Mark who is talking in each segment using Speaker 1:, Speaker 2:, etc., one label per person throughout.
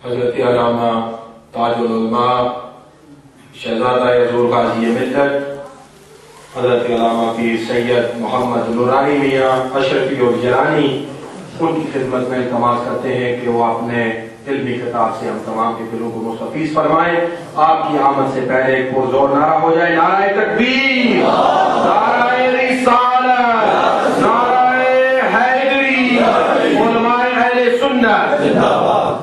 Speaker 1: حضرت علامہ تاج العلماء شہزادہ حضور قاضی ملت حضرت علامہ پیر سید محمد نورانی میاں اشرفی اور جیلانی ان کی خدمت میں التماس کرتے ہیں کہ وہ اپنے علمی خطاب سے ہم تمام کے دلوں کو مستفیض فرمائیں۔ آپ کی آمد سے پہلے ایک پرزور نعرہ ہو جائے، نعرہ تکبیر، نعرہ رسالت، نعرہ حیدری، علماء اہل سنت زندہ باد۔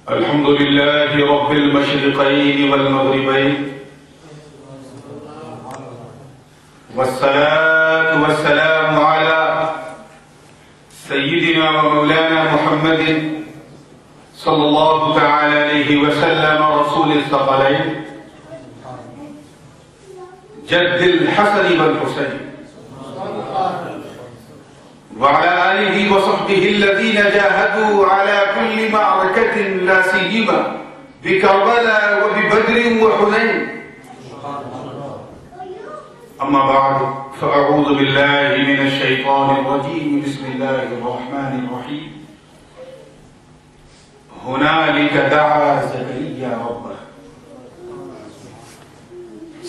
Speaker 1: الحمد لله رب المشرقين والمغربين، والصلاة والسلام على سيدنا ومولانا محمد صلى الله تعالى عليه وسلم رسول الثقلين جد الحسن والحسين وعلى آله وصحبه الذين جاهدوا على كل معركة لا سيما بكربلاء وببدر وحنين. أما بعد فأعوذ بالله من الشيطان الرجيم. بسم الله الرحمن الرحيم. هنالك دعا زكريا ربه.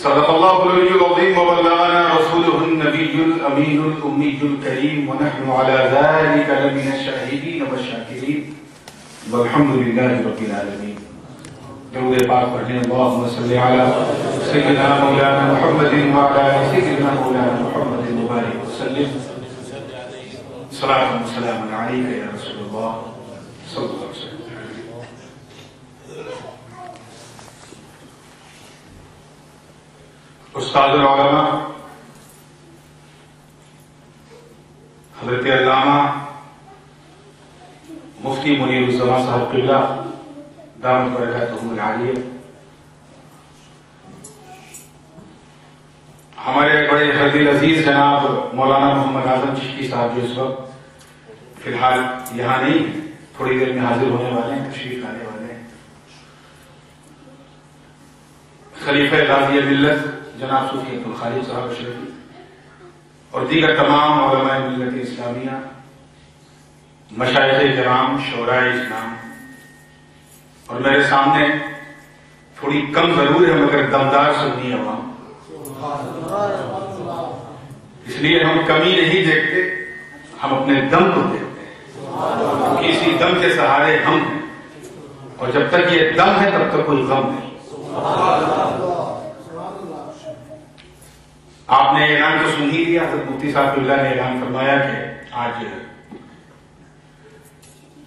Speaker 1: صدق الله العلي العظيم وبلغنا رسوله النبي الأمين الأمي الكريم ونحن على ذلك لمن الشاهدين والشاكرين والحمد لله رب العالمين. درود پاک پڑھنے اللهم صل على سيدنا مولانا محمد وعلى سيدنا مولانا محمد مبارك وسلم. صلاة وسلام عليك يا رسول الله صلى الله عليه وسلم. استاد العلماء حضرت علامہ مفتی منیر الزمان صاحب قبلہ دامت برکاتہم العالیہ، ہمارے بڑے حضرت عزیز جناب مولانا محمد اعظم چشتی صاحب جو اس وقت فی الحال یہاں نہیں، تھوڑی دیر میں حاضر ہونے والے ہیں، تشریف لانے والے ہیں، خلیفہ غازی ملت جناب صوفی عبدالخالق صاحب اشرفی اور دیگر تمام علماء ملت اسلامیہ، مشائخ کرام، شعراء اسلام، اور میرے سامنے تھوڑی کم ضرور ہے مگر دمدار سنی عوام، اس لیے ہم کمی نہیں دیکھتے، ہم اپنے دم کو دیکھتے ہیں، کسی دم کے سہارے ہم ہیں، اور جب تک یہ دم ہے تب تک کوئی غم نہیں۔ آپ نے اعلان تو سن ہی لیا، حضرت مفتی صاحب اللہ نے اعلان فرمایا کہ آج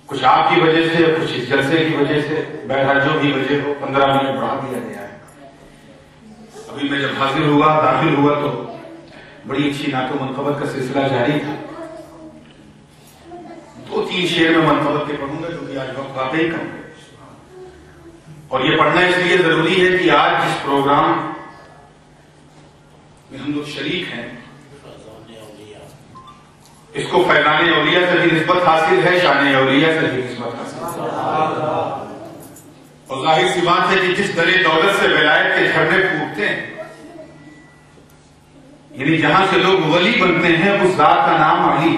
Speaker 1: کچھ آپ کی وجہ سے، کچھ اس جلسے کی وجہ سے، بہرحال جو بھی وجہ ہو 15 منٹ بڑھا دیا گیا ہے۔ ابھی میں جب حاضر ہوا، داخل ہوا تو بڑی اچھی نعت و منقبت کا سلسلہ جاری تھا، 2-3 شعر میں منقبت کے پڑھوں گا کیونکہ آج وقت واقعی کم ہے، اور یہ پڑھنا اس لیے ضروری ہے کہ آج جس پروگرام میں ہم لوگ شریک ہیں اس کو فیضان اولیاء سے بھی نسبت حاصل ہے، شان اولیاء سے بھی نسبت حاصل ہے، اور ظاہر سی بات ہے کہ جس درے دولت سے ولایت کے جھرنے پھوٹتے ہیں، یعنی جہاں سے لوگ ولی بنتے ہیں اس ذات کا نام علی،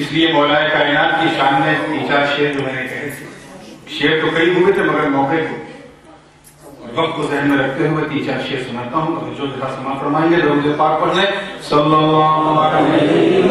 Speaker 1: اس لیے مولا کائنات کی شان میں 3-4 شعر جو میں نے کہے تھے، شعر تو کئی ہوئے تھے مگر موقع کو وقت کو ذہن میں رکھتے ہوئے 3-4 شعر سناتا ہوں، اور جو دفعہ سما فرمائیں گے درود پاک پڑھ لیں۔ صلی اللہ علیہ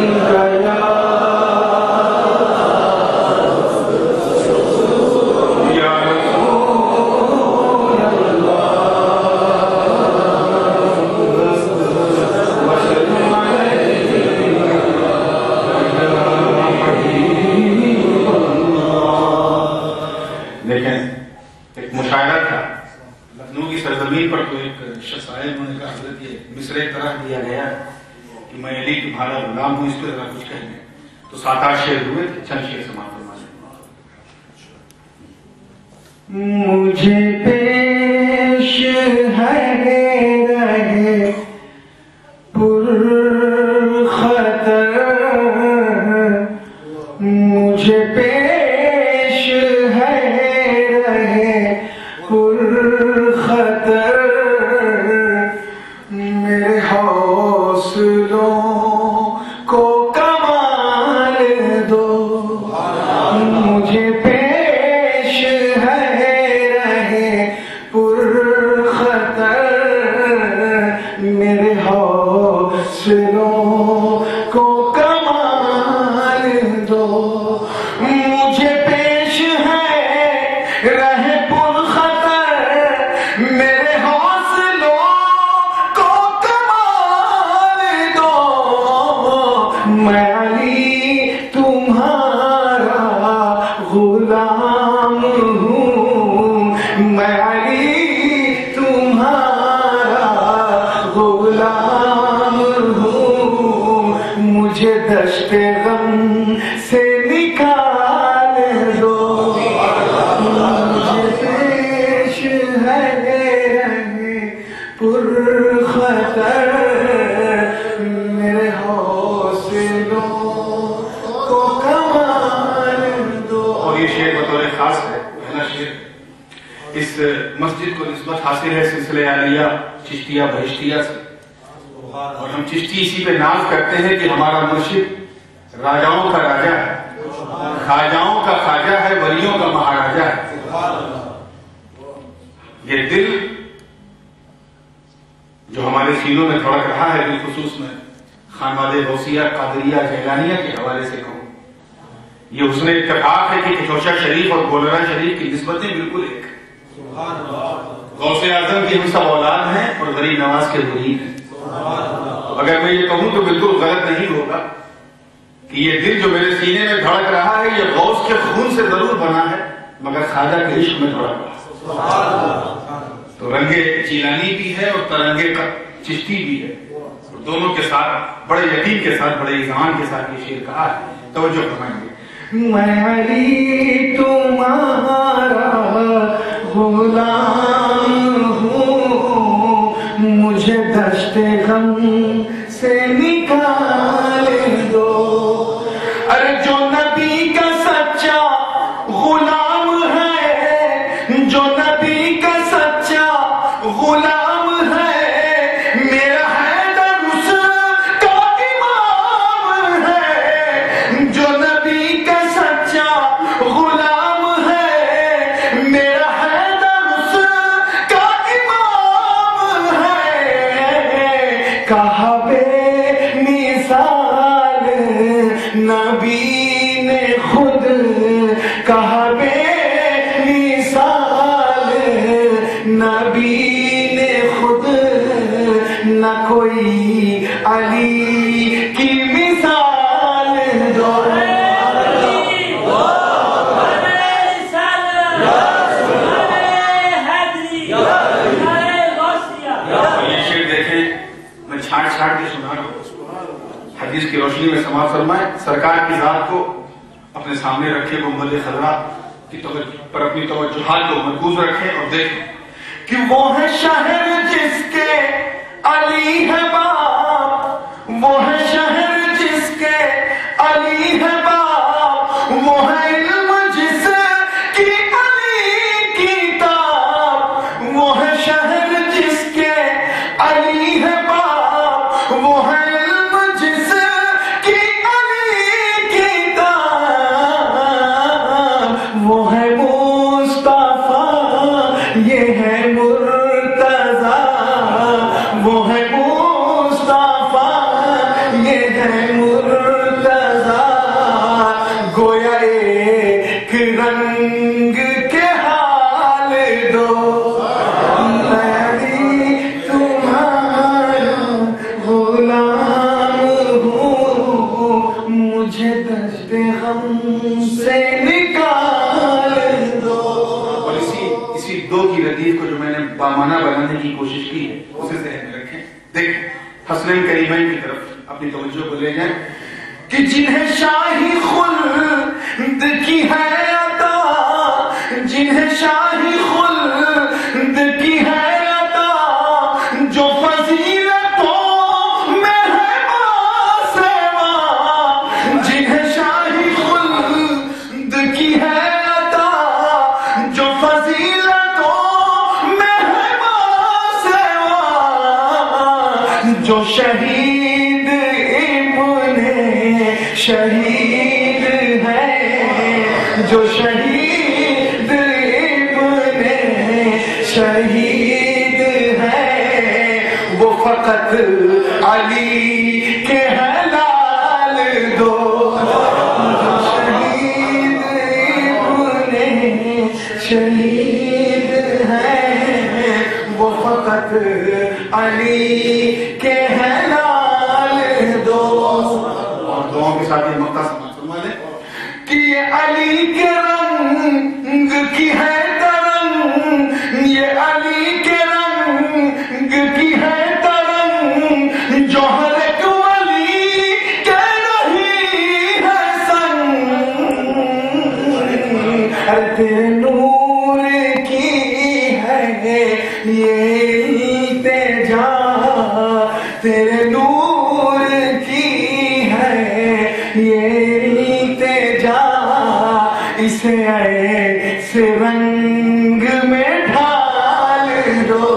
Speaker 1: غلام ہوں، اس کو ذرا کچھ کہیں گے تو 7-8 شعر ہوئے تھے، چند شعر سماعت فرما لیں۔ مجھے پیش ہے
Speaker 2: علی تمہارا غلام ہوں، مجھے دشت غم سے نکال دو، مجھے پیش ہے پر خطر میرے حوصلوں کو کمال دو۔
Speaker 3: اور یہ شعر بطور خاص ہے، پہلا شعر اس مسجد کو نسبت حاصل ہے سلسلہ عالیہ چشتیہ بہشتیہ سے، اور ہم چشتی اسی پہ ناز کرتے ہیں کہ ہمارا مرشد راجاؤں کا راجا ہے، خواجاؤں کا خواجہ ہے، ولیوں کا مہاراجا ہے۔ یہ دل جو ہمارے سینوں میں دھڑک رہا ہے، بالخصوص میں خانوادے غوثیہ قادریہ جیلانیہ کے حوالے سے کہوں، یہ حسن اتفاق ہے کہ کھچوشا شریف اور گولرا شریف کی نسبتیں بالکل ایک ہیں۔ غوث اعظم کی ہم سب اولاد ہیں اور غریب نواز کے مرید ہیں۔ اگر میں یہ کہوں تو بالکل غلط نہیں ہوگا کہ یہ دل جو میرے سینے میں دھڑک رہا ہے یہ غوث کے خون سے ضرور بنا ہے، مگر خواجہ کے عشق میں دھڑک رہا ہے۔ تو رنگے جیلانی بھی ہے اور ترنگے کا چشتی بھی ہے، اور دونوں کے ساتھ بڑے یقین کے ساتھ، بڑے اذعان کے ساتھ یہ شعر کہا ہے، توجہ فرمائیں گے۔
Speaker 2: میں علی تمہارا غلام ہوں، مجھے دشت غم سے نکال دو، ارے جو نبی کا سچا غلام ہے، جو نبی کا سچا غلام ہے، میرا حیدر اس کا امام ہے، جو نبی کا سچا غلام ہے، میرا حیدر اس کا امام ہے، کہا بے مثال نبی نے خود، کہا بے مثال نبی نے خود، نہ کوئی علی کی مثال دو۔
Speaker 3: یہ شعر دیکھیں، میں چھاٹ چھاٹ کے سنا رہا ہوں، حدیث کی روشنی میں سماعت فرمائیں، سرکار کی ذات کو اپنے سامنے رکھے، گنبد خضرا کی پر اپنی توجہات کو مرکوز رکھیں اور دیکھیں
Speaker 2: کہ وہ ہے شہر جس کے علی ہے باپ، وہ ہے شہر جس کے علی ہے باپ، وہ ہے علم جس کی علی کتاب، وہ ہے شہر جس کے علی ہے باپ، وہ ہے علم جس کی علی کتاب، وہ ہے مصطفیٰ یہ ہے مرتضیٰ، وہ ہے مصطفیٰ یہ ہے مرتضیٰ، گویا ایک رنگ کے حال دو، میں علی تمہارا غلام ہوں، مجھے دشت غم سے نکال دو۔
Speaker 3: اور اسی دو کی ردیف کو جو میں نے بامانہ بنانے کی کوشش کی ہے اسے ذہن میں رکھیں۔ دیکھیں حسنین کریمین کی طرف اپنی توجہ کو لے جائیں
Speaker 2: کہ جنہیں شاہی خلد کی ہے عطا، جنہیں شاہی خلد کی ہے عطا، جو فضیلتوں میں ہے ماسوا، جنہیں شاہی خلد کی ہے عطا، جو فضیلتوں میں ہے ماسوا، جو شہید ابن شہید ہے، جو شہید ابن شہید ہے، وہ فقط علی کے حلال دو، جو شہید ابن شہید ہے، وہ فقط علی کے حلال دو۔
Speaker 3: اور دعاؤں کے ساتھ یہ مقطع سماعت فرما لیں
Speaker 2: کہ یہ علی کے رنگ کی ہے ترنگ، یہ علی کے رنگ کی ہے ترنگ، جوہر ایک ولی کے نہیں ہے سنگ، تیرے نور کی ہے یہ التجا، تیرے نور کی ہے یہ التجا، اسے ایسے رنگ میں ڈھال دو،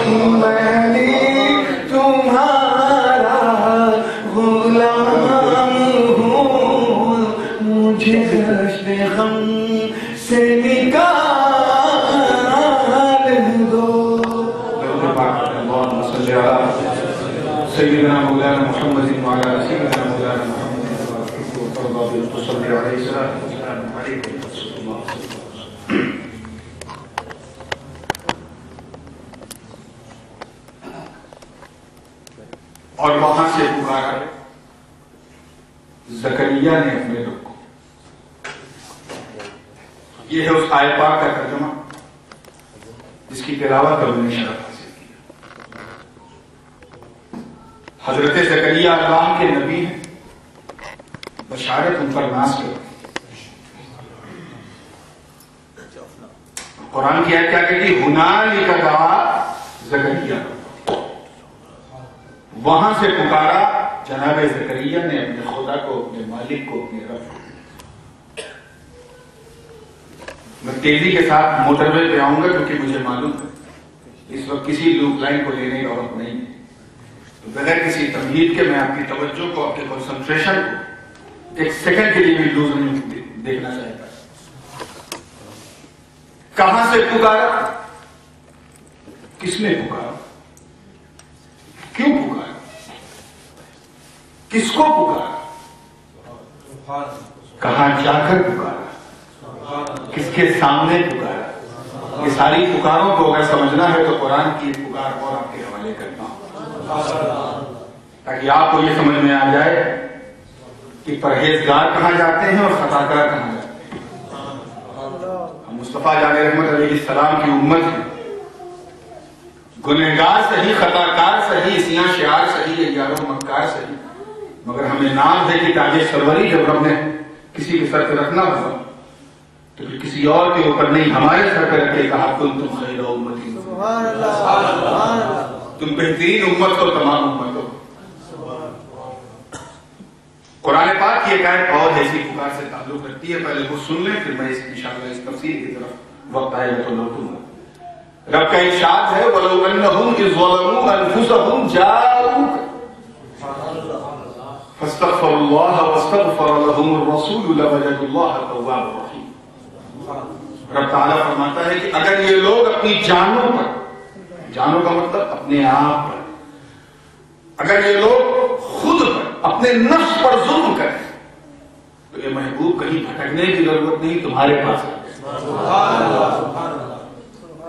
Speaker 2: میں تمہارا غلام ہوں، مجھے دشت غم سے نکال دو۔
Speaker 3: اللهم صل على سيدنا مولانا محمد وعلى سيدنا مولانا محمد وارض وصلي عليه السلام عليكم ورحمة الله۔ اور وہاں سے پکارا زکریا نے اپنے رب کو۔ یہ ہے اس آیت پاک کا ترجمہ جس کی تلاوت ہم نے شرف حاصل کی۔ حضرت زکریا اللہ کے نبی ہیں، بشارت ان پر ناز کرو۔ قرآن کی آیت کیا کہتی؟ ہنالک دعا زکریا، وہاں سے پکارا جناب زکریا نے اپنے خدا کو، اپنے مالک کو، اپنے رب کو۔ میں تیزی کے ساتھ موٹر وے پہ آؤں گا کیونکہ مجھے معلوم ہے اس وقت کسی لوپ لائن کو لینے کا وقت نہیں ہے، تو بغیر کسی تمہید کے میں آپ کی توجہ کو، آپ کے کنسنٹریشن کو ایک سیکنڈ کے لیے بھی لوز نہیں دیکھنا چاہتا۔ کہاں سے پکارا؟ کس نے پکارا؟ کیوں پکارا؟ کس کو پکارا؟ کہاں جا کر پکارا؟ کس کے سامنے پکارا؟ یہ ساری پکاروں کو اگر سمجھنا ہے تو قرآن کی پکار اور آپ کے حوالے کرنا ہوں، تاکہ آپ کو یہ سمجھ میں آ جائے کہ پرہیزگار کہاں جاتے ہیں اور خطاکار کہاں جاتے ہیں۔ ہم مصطفیٰ جان رحمت علیہ السلام کی امت ہیں، گنہگار صحیح، خطاکار صحیح، سیاہ شعار صحیح، یارو مکار صحیح، مگر ہمیں نام ہے کہ تاج سروری جب رب نے کسی کے سر پہ رکھنا ہوا تو پھر کسی اور کے اوپر نہیں، ہمارے سر پہ رکھ کے کہا تم خیر امتی، تم بہترین امت ہو تمام امتوں۔ قرآن پاک کی ایک آیت اور ایسی پکار سے تعلق رکھتی ہے، پہلے وہ سن لیں پھر میں انشاءاللہ اس تفسیر کی طرف وقت آئے گا تو لوٹوں گا۔ رب کا ارشاد ہے وَلَوْ أَنَّهُمْ إِذْ ظَلَمُوا أَنفُسَهُمْ جَاءُوكَ فَاسْتَغْفَرُوا اللَّهَ وَاسْتَغْفَرَ لَهُمُ الرَّسُولُ لَوَجَدُوا اللَّهَ تَوَّابًا رَحِيمًا۔ رب تعالیٰ فرماتا ہے کہ اگر یہ لوگ اپنی جانوں پر، جانوں کا مطلب اپنے آپ پر، اگر یہ لوگ خود پر، اپنے نفس پر ظلم کریں تو یہ محبوب کہیں بھٹکنے کی ضرورت نہیں، تمہارے پاس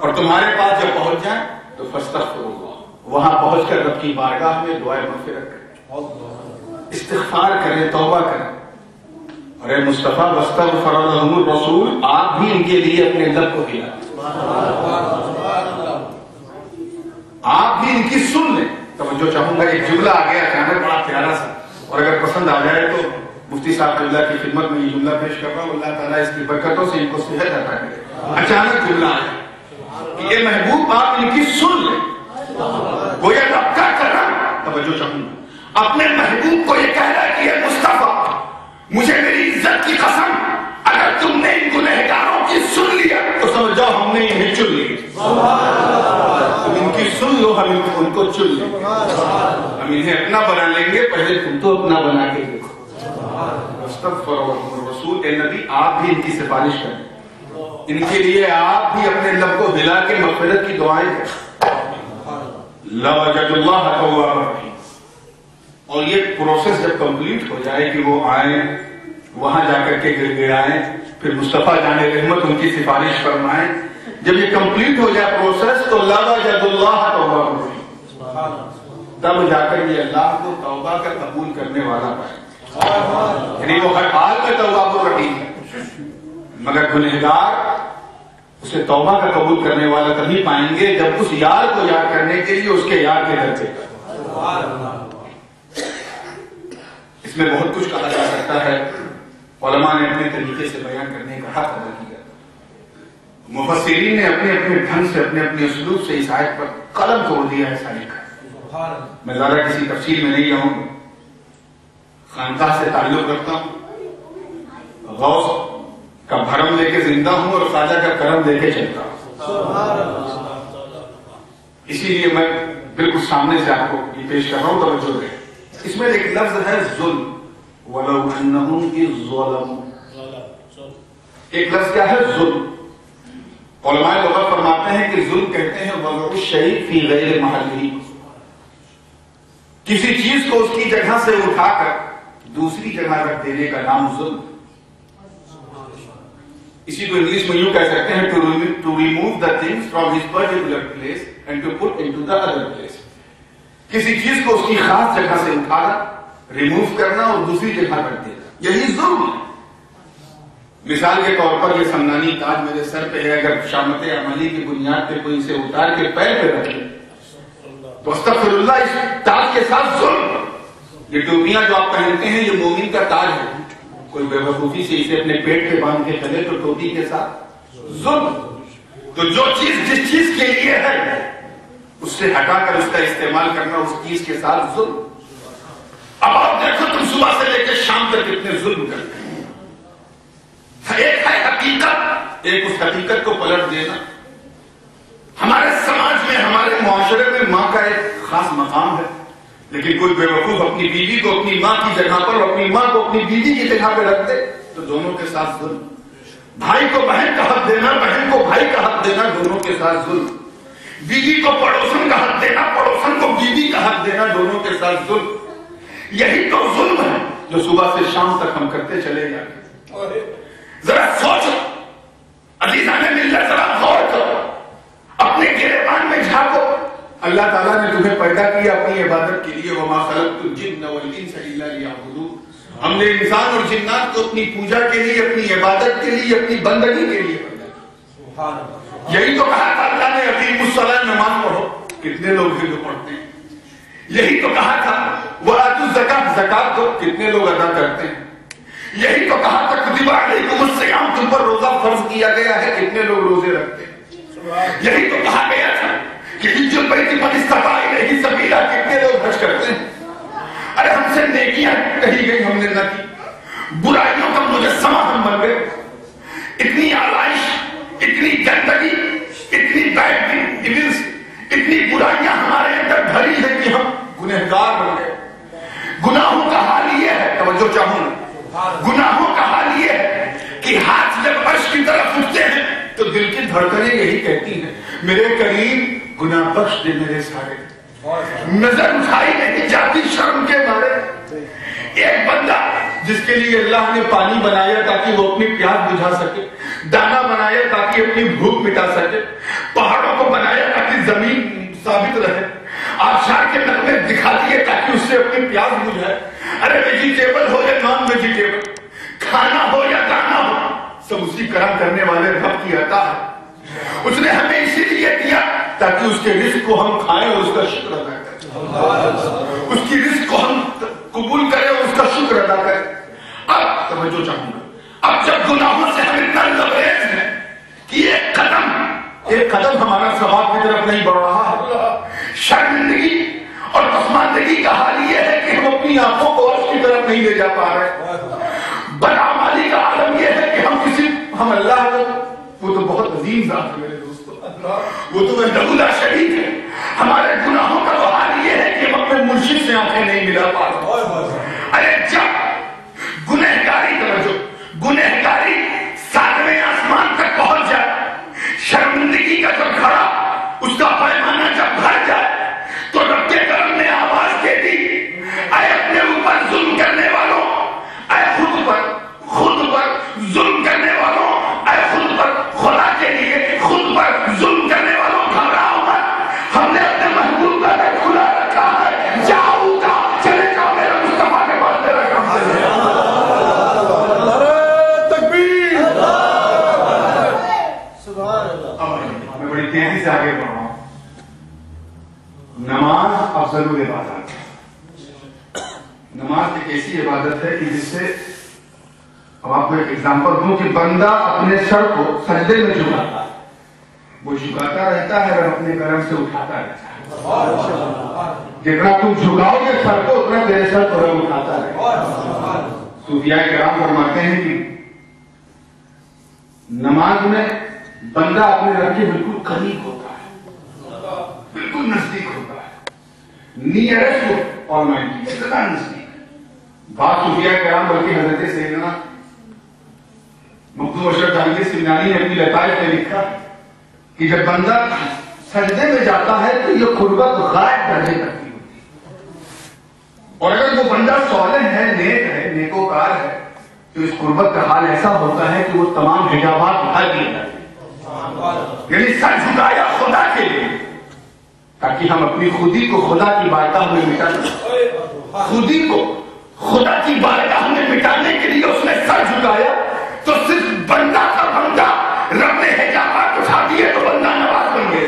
Speaker 3: اور تمہارے پاس جب پہنچ جائیں تو فاستغفر اللہ، وہاں پہنچ کر رب کی بارگاہ میں دعائے مغفرت کریں، استغفار کریں، توبہ کریں۔ اور اے مصطفیٰ واستغفر لهم الرسول، آپ بھی ان کے لیے اپنے لب کو ہلا، آپ بھی ان کی سن لیں۔ توجہ چاہوں گا، ایک جملہ آ گیا اچانک بڑا پیارا سا، اور اگر پسند آ جائے تو مفتی صاحب اللہ کی خدمت میں یہ جملہ پیش کر رہا ہوں، اللہ تعالیٰ اس کی برکتوں سے ان کو صحت عطا کرے۔ اچانک جملہ آیا کہ اے محبوب آپ ان کی سن لیں، گویا رب کا کرم، توجہ چاہوں گا، اپنے محبوب کو یہ کہہ رہا ہے کہ اے مصطفیٰ مجھے میری عزت کی قسم، اگر تم نے ان گنہگاروں کی سن لیا تو سمجھ جاؤ ہم نے انہیں چن لیا۔ تم ان کی سن لو، ہم ان کو چن لیں گے، ہم انہیں اپنا بنا لیں گے، پہلے تم تو اپنا بنا کے دیکھو۔ استغفر الرسول، اے نبی آپ بھی ان کی سفارش کریں، ان کے لیے آپ بھی اپنے لب کو ہلا کے مغفرت کی دعائیں کریں۔ لَوَجَدُ اللَّهَ تَوَّابًا رَحِيمًا۔ اور یہ پروسیس جب کمپلیٹ ہو جائے کہ وہ آئیں، وہاں جا کر کے گر گرائیں، پھر مصطفیٰ جان رحمت ان کی سفارش فرمائیں، جب یہ کمپلیٹ ہو جائے پروسیس تو لَوَجَدُ اللَّهَ تَوَّابًا رَحِيمًا، تب جا کر یہ اللہ کو توبہ کا قبول کرنے والا پائے۔ یعنی وہ ہر حال میں تواب الرحیم ہے، مگر گنہگار اسے توبہ کا قبول کرنے والا تبھی پائیں گے جب اس یار کو یاد کرنے کے لیے اس کے یار کے در پہ اس میں بہت کچھ کہا جا سکتا ہے. علماء نے اپنے طریقے سے بیان کرنے کا حق ادا کیا. مفسرین نے اپنے اپنے ڈھنگ سے اپنے اپنے اسلوب سے اس آیت پر قلم توڑ دیا ہے ساری کا. میں زیادہ کسی تفصیل میں نہیں رہوں گا. خانقاہ سے تعلق رکھتا ہوں, غوث کا بھرم لے کے زندہ ہوں اور خواجہ کا کرم لے کے چلتا ہوں. اسی لیے میں بالکل سامنے سے آپ کو یہ پیش کر رہا ہوں, توجہ دیں. اس میں ایک لفظ ہے ظلم, وَلَوْ أَنَّهُمْ إِذْ ظَلَمُوا. ایک لفظ کیا ہے؟ ظلم. علماء لغت فرماتے ہیں کہ ظلم کہتے ہیں وضع الشیء فی غیر محلہ, کسی چیز کو اس کی جگہ سے اٹھا کر دوسری جگہ رکھ دینے کا نام ظلم. اسی کو انگلش میں یوں کہہ سکتے ہیں to remove the things from his particular place and to put into the other place. کسی چیز کو اس کی خاص جگہ سے اٹھانا, ریموو کرنا اور دوسری جگہ رکھ دینا, یہی ظلم ہے. مثال کے طور پر یہ سمنانی تاج میرے سر پہ ہے, اگر شامت عملی کی بنیاد پہ کوئی اسے اتار کے پیر پہ رکھے تو استغفر اللہ, اس تاج کے ساتھ ظلم. یہ ٹوپیاں جو آپ پہنتے ہیں یہ مومن کا تاج ہے. کوئی بے وقوفی سے اسے اپنے پیٹ پہ باندھ کے چلے تو ٹوپی کے ساتھ ظلم. تو جو چیز جس چیز کے لیے ہے اس سے ہٹا کر اس کا استعمال کرنا اس چیز کے ساتھ ظلم. اب آپ دیکھو تم صبح سے لے کے شام تک کتنے ظلم کرتے ہیں. ایک ہے حقیقت, ایک اس حقیقت کو پلٹ دینا. ہمارے سماج میں, ہمارے معاشرے میں ماں کا ایک خاص مقام ہے, لیکن کوئی بے وقوف اپنی بیوی کو اپنی ماں کی جگہ پر اور اپنی ماں کو اپنی بیوی کی جگہ پہ رکھ دے تو دونوں کے ساتھ ظلم. بھائی کو بہن کا حق دینا, بہن کو بھائی کا حق دینا, دونوں کے ساتھ ظلم. بیوی کو پڑوسن کا حق دینا, پڑوسن کو بیوی کا حق دینا, دونوں کے ساتھ ظلم. یہی تو ظلم ہے جو صبح سے شام تک ہم کرتے چلے جائیں. ذرا سوچو عزیزان ملت, ذرا غور کرو, اپنے گریبان میں جھانکو. اللہ تعالیٰ نے تمہیں پیدا کیا اپنی عبادت کے لیے. وما خلقت الجن والانس الا لیعبدون. ہم نے انسان اور جنات کو اپنی پوجا کے لیے, اپنی عبادت کے لیے, اپنی بندگی کے لیے پیدا کیا. یہی تو کہا تھا اللہ نے اقیموا الصلاۃ, نماز پڑھو. کتنے لوگ ہیں جو پڑھتے ہیں؟ یہی تو کہا تھا وآتوا الزکاۃ, زکات دو. کتنے لوگ ادا کرتے ہیں؟ یہی تو کہا تھا کتب علیکم الصیام, تم پر روزہ فرض کیا گیا ہے. کتنے لوگ روزے رکھتے ہیں؟ یہی تو کہا گیا تھا کہ حج البیت من استطاع الیہ سبیلا, کتنے لوگ حج کرتے ہیں؟ ارے ہم سے نیکیاں کہی گئی, ہم نے نہ کی. برائیوں کا مجسمہ ہم بن گئے. اتنی آلائش, اتنی گندگی, اتنی بیڈ ایونٹس, اتنی برائیاں ہمارے اندر بھری ہے کہ ہم گنہگار بن گئے. گناہوں کا حال یہ ہے, توجہ چاہوں گا, گناہوں کا حال یہ ہے کہ ہاتھ جب عرش کی طرف اٹھتے ہیں تو دل کی دھڑکنیں یہی کہتی ہیں میرے کریم گناہ بخش دے میرے سارے. نظر اٹھائی نہیں جاتی شرم کے مارے. ایک بندہ جس کے لیے اللہ نے پانی بنایا تاکہ وہ اپنی پیاس بجھا سکے, دانا بنایا تاکہ اپنی بھوک مٹا سکے, پہاڑوں کو بنایا تاکہ زمین ثابت رہے, آبشار کے نغمے دکھا دیے تاکہ اس سے اپنی پیاس بجھائے. ارے ویجیٹیبل ہو یا نان ویجیٹیبل, کھانا ہو یا دانا ہو, سب اسی کرم کرنے والے رب کی عطا ہے. اس نے ہمیں اسی لیے دیا تاکہ اس کے رزق کو ہم کھائیں اور اس کا شکر ادا کریں. اس کی رزق کو ہم قبول کریں اور اس کا شکر ادا کریں. اب توجہ چاہوں گا, اب جب گناہوں سے ہم اتنا لبریز ہیں کہ ایک قدم ہمارا ثواب کی طرف نہیں بڑھ رہا ہے, شرمندگی اور پسماندگی کا حال یہ ہے کہ ہم اپنی آنکھوں کو عرش کی طرف نہیں لے جا پا رہے. بدعمالی کا عالم یہ ہے کہ ہم اللہ کو, وہ تو بہت عظیم ذات ہے میرے دوستو, وہ تو وحدہ لا شریک ہے. ہمارے گناہوں کا تو حال یہ ہے کہ ہم اپنے مرشد سے آنکھیں نہیں ملا پا رہے. ارے جب گنہگاری 7ویں آسمان تک پہنچ جائے, شرمندگی کا جب گھڑا, اس کا پیمانہ جب بھر جائے, تو رب کے کرم نے آواز دے دی, اے اپنے اوپر ظلم کرنے والوں, اے خود پر ظلم کرنے والوں, اے خود پر, خدا کے لیے خود پر ظلم کرنے والوں, گھبراؤ مت. ہم نے اپنے محبوب کا دل کھلا رکھا ہے, جاؤ کا چلے جاؤ میرے مصطفیٰ کے پاس رکھا. نماز افضل العبادات ہے. نماز ایک ایسی عبادت ہے کہ جس سے، اب آپ کو ایک ایگزامپل دوں کہ بندہ اپنے سر کو سجدے میں جھکاتا ہے، وہ جھکاتا رہتا ہے اور اپنے کرم سے اٹھاتا رہتا ہے. جتنا تم جھکاؤ گے سر کو اتنا تیرے سر کو اٹھاتا رہے. صوفیاء کرام فرماتے ہیں کہ نماز میں بندہ اپنے رب کے بالکل قریب ہوتا ہے، بالکل نزدیک ہوتا ہے. نیئرسٹ آلمائٹی، اتنا نزدیک. بعض صوفیاء کرام بلکہ حضرت سیدنا مخدوم اشرف جہانگیر سمنانی نے اپنی لطائف میں لکھا کہ جب بندہ سجدے میں جاتا ہے تو یہ قربت غائب درجے تک کی ہوتی ہے، اور اگر وہ بندہ صالح ہے، نیک ہے، نیکوکار ہے، تو اس قربت کا حال ایسا ہوتا ہے کہ وہ تمام حجابات اٹھا دیے جاتے ہیں. یعنی سر جھکایا خدا کے لیے تاکہ ہم اپنی خودی کو خدا کی بارگاہ میں مٹا دیں. خودی کو خدا کی بارگاہ میں مٹانے کے لیے اس نے سر جھکایا تو صرف بندہ کا بندہ رب نے حجابات اٹھا دیے تو بندہ نواز بن گئے.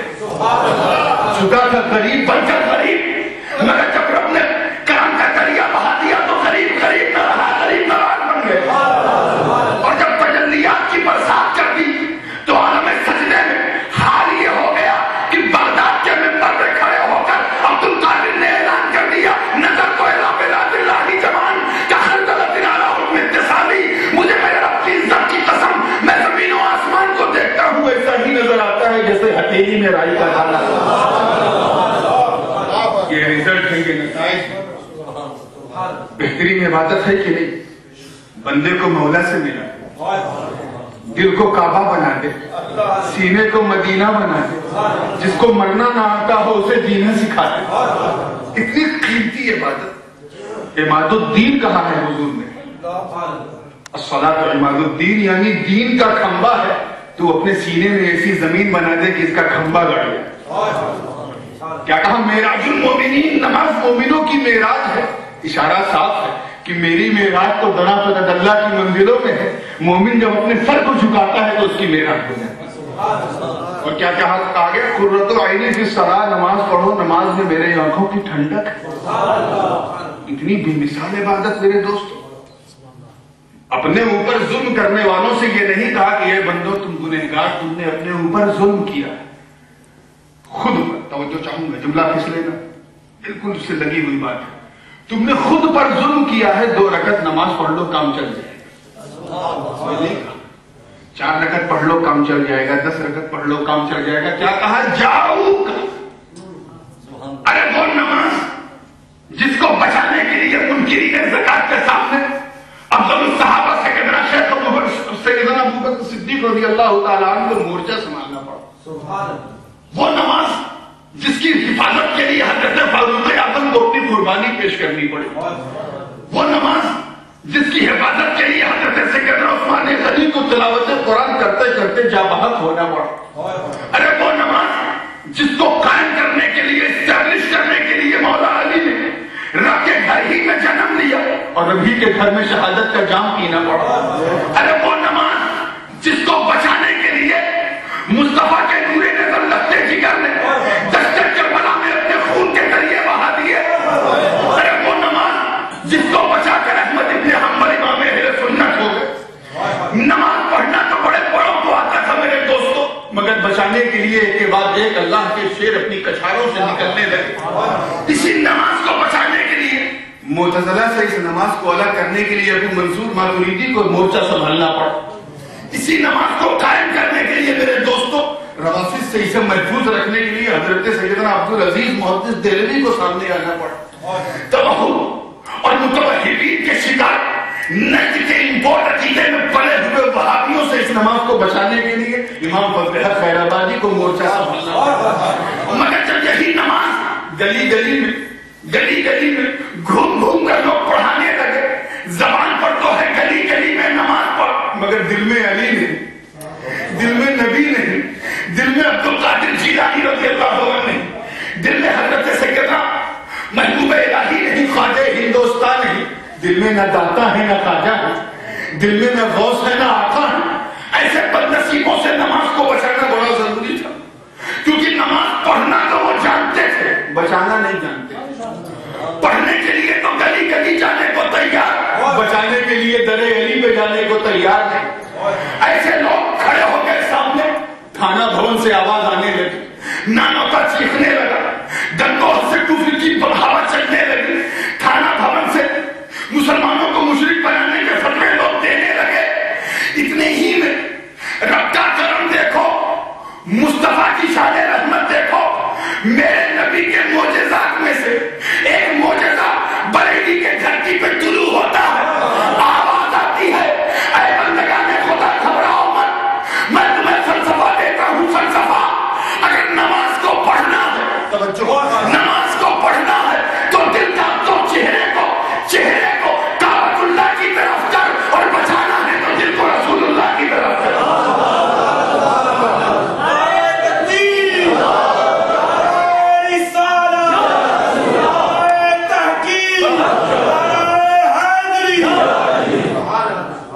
Speaker 3: جھکا تھا غریب بن کر غریب، مگر جب رب نے کرم کا دریا بہا دیا تو غریب غریب نہ رہا، غریب نواز بن گئے. اور جب تجلیات کی برسات کر دی تو عالم سجدے میں حال یہ ہو گیا کہ بغداد کے منبر پہ کھڑے ہو کر عبد القادر نے اعلان کر دیا، نظر تو الی بلاد اللہ جوان کا خلدلۃ علی حکم اتصالی. مجھے میرے رب کی عزت کی قسم، میں زمین و آسمان کو دیکھتا ہوں ایسا ہی نظر آتا ہے جیسے ہتھیلی میں رائی کا دانا. یہ رزلٹ ہے، یہ نتائج. بہترین عبادت ہے کہ نہیں؟ بندے کو مولا سے ملا، دل کو کعبہ بنا دے، سینے کو مدینہ بنا دے، جس کو مرنا نہ آتا ہو اسے جینا سکھا دے. اتنی قیمتی عبادت. عماد الدین کہا ہے حضور نے، الصلاۃ عماد الدین، یعنی دین کا کھمبا ہے. تو اپنے سینے میں ایسی زمین بنا دے کہ اس کا کھمبا گڑ جائے. کیا کہا؟ معراج المومنین، نماز مومنوں کی معراج ہے. اشارہ صاف ہے کہ میری معراج تو دنا پتہ اللہ کی منزلوں میں ہے. مومن جب اپنے سر کو جھکاتا ہے تو اس کی معراج ہو جاتی ہے. اور کیا کہا آگے؟ قرۃ عینی فی الصلاۃ، نماز پڑھو، نماز میں میرے آنکھوں کی ٹھنڈک ہے. اتنی بے مثال عبادت میرے دوستو. اپنے اوپر ظلم کرنے والوں سے یہ نہیں کہا کہ یہ بندو تم گنہگار، تم نے اپنے اوپر ظلم کیا ہے. خود پر توجہ چاہوں گا، جملہ کس لینا بالکل اس سے لگی ہوئی بات ہے. تم نے خود پر ظلم کیا ہے. 2 رکعت نماز پڑھ لو کام چل جائے گا. 4 رکعت پڑھ لو کام چل جائے گا. 10 رکعت پڑھ لو کام چل جائے گا. کیا کہا؟ جاؤ. ارے وہ نماز جس کو بچانے کے لیے منکرین زکات کے سامنے افضل الصحابہ سیدنا شیخ سیدنا ابوبکر صدیق رضی اللہ تعالیٰ عنہ کو مورچہ سنبھالنا پڑا. وہ نماز جس کی حفاظت کے لیے حضرت فاروق اعظم کو اپنی قربانی پیش کرنی پڑی. وہ نماز جس کی حفاظت کے لیے حضرت سیدنا عثمان غنی کو تلاوت قرآن کرتے کرتے جاں بحق ہونا پڑا. ارے وہ نماز جس کو قائم کرنے کے لیے، اسٹیبلش کرنے کے لیے مولا علی نے رب کے گھر ہی میں جنم لیا اور ربی کے گھر میں شہادت کا جام پینا پڑا. ارے وہ نماز جس کو بچانے کے لیے مصطفیٰ کے نور نظر لگتے جگر نے دشت کربلا میں اپنے خون کے ذریعے بہا دیے. ارے وہ نماز جس کو بچا کر احمد ابن حنبل امام اہل سنت ہو گئے. نماز پڑھنا تو بڑے بڑوں کو آتا تھا میرے دوستوں، مگر بچانے کے لیے ایک کے بعد ایک اللہ کے شیر اپنی کچھاروں سے نکلنے لگے. اسی نماز کو بچانے کے لیے، معتزلہ سے اس نماز کو الگ کرنے کے لیے ابو منصور ماتریدی کو مورچہ سنبھالنا پڑا. اسی نماز کو قائم کرنے کے لیے میرے دوستوں، روافض سے اسے محفوظ رکھنے کے لیے حضرت سیدنا عبدالعزیز محدث دہلوی کو سامنے آنا پڑا. توہم اور متوہمین کے شکار نجد کے امپورٹ عقیدے میں پڑے ہوئے وہابیوں سے اس نماز کو بچانے کے لیے امام فضل حق خیر آبادی کو مورچہ سنبھالنا پڑا. مگر جب یہی نماز گلی گلی میں گھوم گھوم کر لوگ پڑھانے لگے، زبان پر تو ہے گلی گلی میں نماز پڑھ، مگر دل میں علی نہیں، دل میں نبی نہیں، دل میں عبد القادر جیلانی رضی اللہ عنہ نہیں، دل میں حضرت سیدنا محبوب الہی نہیں، خواجہ ہندوستان نہیں. دل میں نہ داتا ہے نہ خواجہ ہے، دل میں نہ غوث ہے نہ آقا ہے. ایسے بدنصیبوں سے نماز کو بچانا بڑا ضروری تھا، کیونکہ نماز پڑھنا تو وہ جانتے تھے، بچانا نہیں جانتے، پڑھنے کے لیے تو گلی گلی جانے کو تیار، بچانے کے لیے درے گلی پہ جانے کو تیار نہیں۔ ایسے لوگ کھڑے ہو گئے سامنے، تھانہ بھون سے آواز آنے لگی، نانوں کا چیخنے لگا، گنگوہ سے ٹوفی کی ہوا چلنے لگی، تھانہ بھون سے مسلمانوں کو مشرک بنانے کے فتوے لوگ دینے لگے۔ اتنے ہی میں رب کا کرم دیکھو، مصطفیٰ کی شان رحمت دیکھو، میرے نبی کے معجزات میں سے ایک معجزہ بریلی کے دھرتی پہ طلوع ہوتا ہے، آواز آتی ہے، اے بندگان خدا گھبراؤ مت، میں تمہیں فلسفہ دیتا ہوں، فلسفہ۔ اگر نماز کو پڑھنا ہے، نماز کو پڑھنا ہے تو دل کا تو چہرے کو کعبۃ اللہ کی طرف کر، اور بچانا ہے تو دل کو رسول اللہ کی طرف کر۔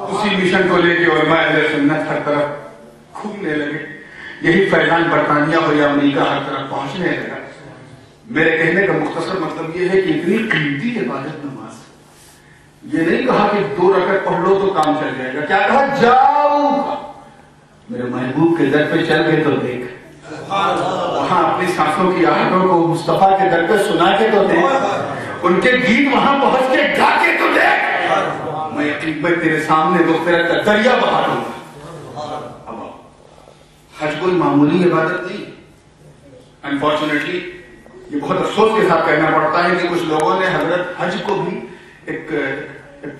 Speaker 3: اسی مشن کو لے کے علماء اہل سنت ہر طرف گھومنے لگے، یہی فیضان برطانیہ ہو یا امریکہ ہر طرف پہنچنے لگا۔ میرے کہنے کا مختصر مطلب یہ ہے کہ اتنی قیمتی عبادت نماز، یہ نہیں کہا کہ 2 رکعت پڑھ لو تو کام چل جائے گا، کیا کہا جاؤ، میرے محبوب کے در پہ چل گئے تو دیکھ، وہاں اپنی سانسوں کی آہٹوں کو مصطفیٰ کے در پہ سنا کے تو دیکھ، ان کے گیت وہاں پہنچ کے گا کے تو دیکھ، میں یقین پر تیرے سامنے مغفرت کا دریا بہا دوں گا۔ حج کوئی معمولی عبادت نہیں، انفارچونیٹلی یہ بہت افسوس کے ساتھ کہنا پڑتا ہے کہ کچھ لوگوں نے حضرت حج کو بھی ایک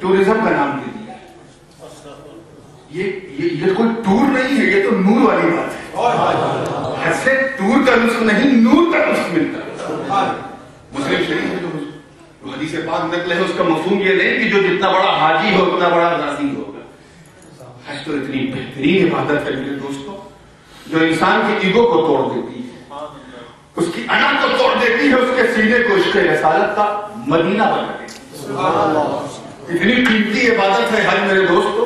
Speaker 3: ٹورزم کا نام دے دیا۔ یہ کوئی ٹور نہیں ہے، یہ تو نور والی بات ہے۔ حج سے ٹور کا لطف نہیں، نور کا لطف ملتا ہے۔ مسلم شریف میں جو حدیث پاک نقل ہے اس کا مفہوم یہ نہیں کہ جو جتنا بڑا حاجی ہو اتنا بڑا غازی ہوگا۔ حج تو اتنی بہترین عبادت ہے میرے دوستوں، جو انسان کی ایگو کو توڑ دیتی ہے، اس کی انا کو توڑ دیتی ہے، اس کے سینے کو عشق رسالت کا مدینہ بنا دیتی ہے۔ اتنی قیمتی عبادت ہے حج میرے دوستوں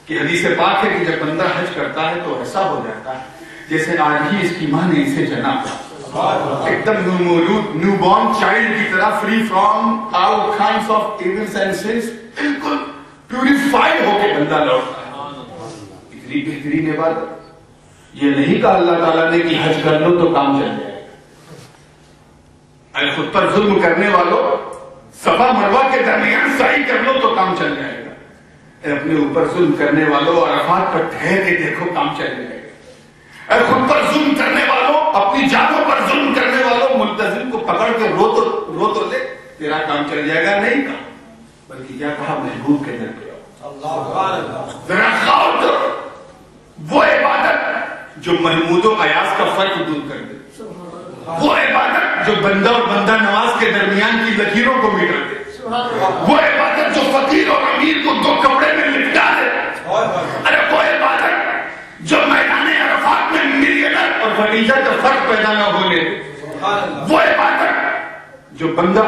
Speaker 3: کہ حدیث پاک ہے کہ جب بندہ حج کرتا ہے تو ایسا ہو جاتا ہے جیسے آج ہی اس کی ماں نے اسے جنا، ایک دم نومولود نیو بورن چائلڈ کی طرح، free from all kinds of Evans and since, بالکل پیوریفائڈ ہو کے بندہ لوٹتا ہے۔ اتنی بہترین عبادت، یہ نہیں کہا اللہ تعالیٰ نے کہ حج کر لو تو کام چل جائے گا۔ اے خود پر ظلم کرنے والوں، صفا مروہ کے درمیان سعی کر لو تو کام چل جائے گا۔ اے اپنے اوپر ظلم کرنے والوں، عرفات پر ٹھہر کے دیکھو کام چل جائے گا۔ اے خود پر ظلم کرنے والوں، اپنی جانوں پر ظلم کرنے والوں، ملتزم کو پکڑ کے رو تو لے، تیرا کام چل جائے گا۔ نہیں کہا، بلکہ کیا کہا، محبوب کے در پہ ذرا غور کرو، وہ عبادت جو محمود و ایاز کا فرق دور کر دے، وہ عبادت جو بندہ اور بندہ نواز کے درمیان کی لکیروں کو مٹا دے، وہ عبادت جو فقیر اور امیر کو 2 کپڑے میں لپٹا دے، ارے وہ عبادت جو میدان عرفات میں ملینر اور خدیجہ کا فرق پیدا نہ ہونے، وہ عبادت جو بندہ